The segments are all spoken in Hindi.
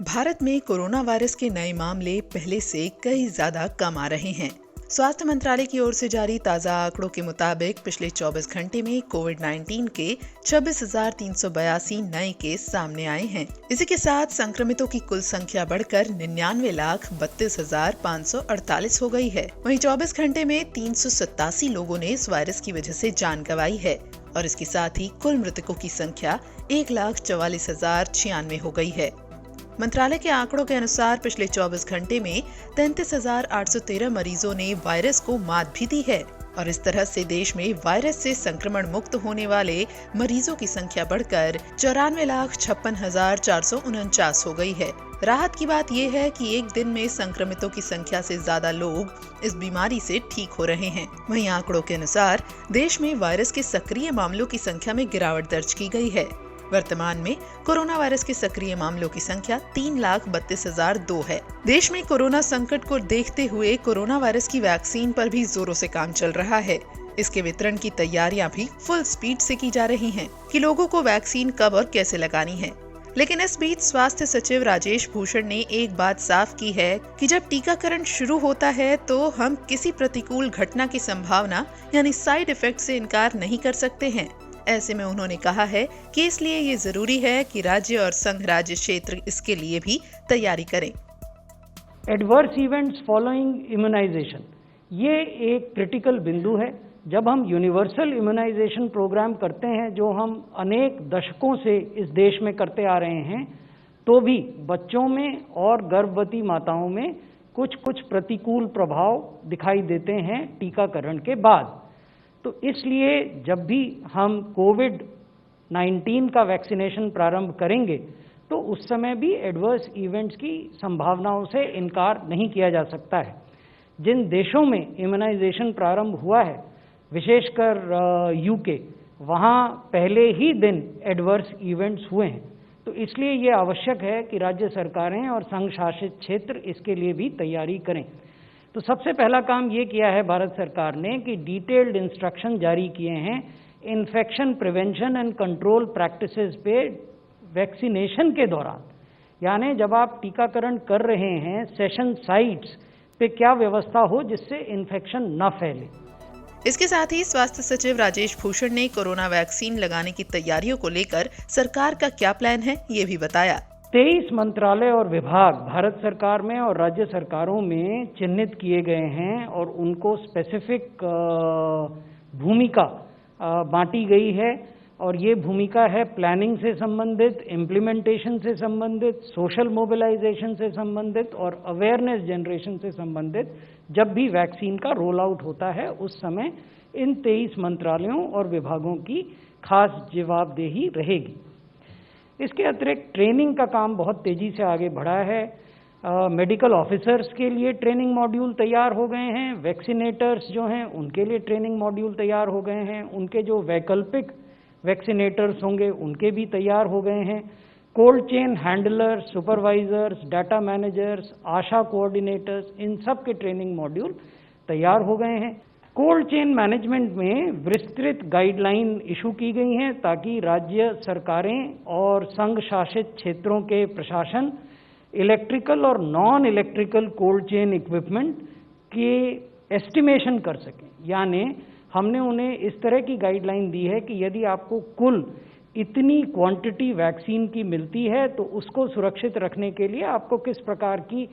भारत में कोरोना वायरस के नए मामले पहले से कई ज्यादा कम आ रहे हैं। स्वास्थ्य मंत्रालय की ओर से जारी ताजा आंकड़ों के मुताबिक पिछले 24 घंटे में कोविड-19 के 26,382 नए केस सामने आए हैं। इसी के साथ संक्रमितों की कुल संख्या बढ़कर 99,32,548 हो गई है। वहीं 24 घंटे में 387 लोगों ने इस वायरस की वजह से जान गंवाई है और इसके साथ ही कुल मृतकों की संख्या 1,44,096 हो गई है। मंत्रालय के आंकड़ों के अनुसार पिछले 24 घंटे में 33,813 मरीजों ने वायरस को मात भी दी है और इस तरह से देश में वायरस से संक्रमण मुक्त होने वाले मरीजों की संख्या बढ़कर 94,56,449 हो गई है। राहत की बात यह है कि एक दिन में संक्रमितों की संख्या से ज्यादा लोग इस बीमारी से ठीक हो रहे हैं। वहीं आंकड़ों के अनुसार देश में वायरस के सक्रिय मामलों की संख्या में गिरावट दर्ज की गई है। वर्तमान में कोरोना वायरस के सक्रिय मामलों की संख्या 3,32,002 है। देश में कोरोना संकट को देखते हुए कोरोना वायरस की वैक्सीन पर भी जोरों से काम चल रहा है। इसके वितरण की तैयारियां भी फुल स्पीड से की जा रही हैं कि लोगों को वैक्सीन कब और कैसे लगानी है। लेकिन इस बीच स्वास्थ्य सचिव राजेश भूषण ने एक बात साफ की है कि जब टीकाकरण शुरू होता है तो हम किसी प्रतिकूल घटना की संभावना यानी साइड इफेक्ट से इनकार नहीं कर सकते हैं। ऐसे में उन्होंने कहा है कि इसलिए ये जरूरी है कि राज्य और संघ राज्य क्षेत्र इसके लिए भी तैयारी करें। एडवर्स इवेंट्स फॉलोइंग इम्यूनाइजेशन, ये एक क्रिटिकल बिंदु है। जब हम यूनिवर्सल इम्यूनाइजेशन प्रोग्राम करते हैं, जो हम अनेक दशकों से इस देश में करते आ रहे हैं, तो भी बच्चों में और गर्भवती माताओं में कुछ प्रतिकूल प्रभाव दिखाई देते हैं टीकाकरण के बाद। तो इसलिए जब भी हम कोविड-19 का वैक्सीनेशन प्रारंभ करेंगे तो उस समय भी एडवर्स इवेंट्स की संभावनाओं से इनकार नहीं किया जा सकता है। जिन देशों में इम्यूनाइजेशन प्रारंभ हुआ है, विशेषकर यूके, वहाँ पहले ही दिन एडवर्स इवेंट्स हुए हैं। तो इसलिए ये आवश्यक है कि राज्य सरकारें और संघ शासित क्षेत्र इसके लिए भी तैयारी करें। तो सबसे पहला काम ये किया है भारत सरकार ने कि डिटेल्ड इंस्ट्रक्शन जारी किए हैं infection prevention and control practices पे वैक्सीनेशन के दौरान, यानी जब आप टीकाकरण कर रहे हैं सेशन साइट्स पे क्या व्यवस्था हो जिससे इन्फेक्शन न फैले। इसके साथ ही स्वास्थ्य सचिव राजेश भूषण ने कोरोना वैक्सीन लगाने की तैयारियों को लेकर सरकार का क्या प्लान है ये भी बताया। 23 मंत्रालय और विभाग भारत सरकार में और राज्य सरकारों में चिन्हित किए गए हैं और उनको स्पेसिफिक भूमिका बांटी गई है और ये भूमिका है प्लानिंग से संबंधित, इम्प्लीमेंटेशन से संबंधित, सोशल मोबिलाइजेशन से संबंधित और अवेयरनेस जनरेशन से संबंधित। जब भी वैक्सीन का रोल आउट होता है उस समय इन 23 मंत्रालयों और विभागों की खास जवाबदेही रहेगी। इसके अतिरिक्त ट्रेनिंग का काम बहुत तेजी से आगे बढ़ा है। मेडिकल ऑफिसर्स के लिए ट्रेनिंग मॉड्यूल तैयार हो गए हैं, वैक्सीनेटर्स जो हैं उनके लिए ट्रेनिंग मॉड्यूल तैयार हो गए हैं, उनके जो वैकल्पिक वैक्सीनेटर्स होंगे उनके भी तैयार हो गए हैं। Cold chain handlers, supervisors, data managers, ASHA coordinators, इन सब के ट्रेनिंग मॉड्यूल तैयार हो गए हैं। कोल्ड चेन मैनेजमेंट में विस्तृत गाइडलाइन इशू की गई हैं ताकि राज्य सरकारें और संघ शासित क्षेत्रों के प्रशासन इलेक्ट्रिकल और non electrical cold chain equipment के एस्टिमेशन कर सकें। यानी हमने उन्हें इस तरह की गाइडलाइन दी है कि यदि आपको कुल इतनी क्वांटिटी वैक्सीन की मिलती है तो उसको सुरक्षित रखने के लिए आपको किस प्रकार की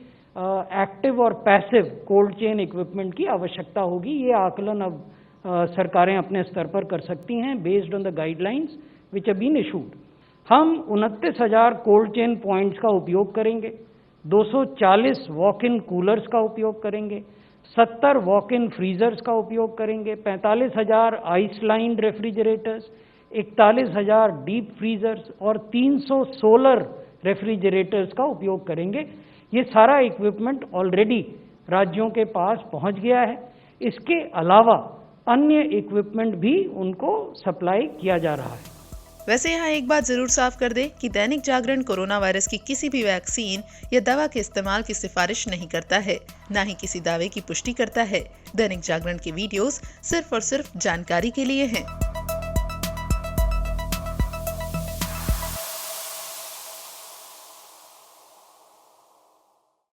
एक्टिव और पैसिव कोल्ड चेन इक्विपमेंट की आवश्यकता होगी। ये आकलन अब सरकारें अपने स्तर पर कर सकती हैं based on the guidelines which have been issued. हम 29,000 कोल्ड चेन पॉइंट्स का उपयोग करेंगे, 240 वॉक इन कूलर्स का उपयोग करेंगे, 70 वॉक इन फ्रीजर्स का उपयोग करेंगे, 45,000 ice lined refrigerators, 41,000 deep freezers और 300 सोलर रेफ्रिजरेटर्स का उपयोग करेंगे। ये सारा इक्विपमेंट ऑलरेडी राज्यों के पास पहुंच गया है। इसके अलावा अन्य इक्विपमेंट भी उनको सप्लाई किया जा रहा है। वैसे यहाँ एक बात जरूर साफ कर दे कि दैनिक जागरण कोरोना वायरस की किसी भी वैक्सीन या दवा के इस्तेमाल की सिफारिश नहीं करता है, न ही किसी दावे की पुष्टि करता है। दैनिक जागरण के वीडियोस सिर्फ और सिर्फ जानकारी के लिए हैं।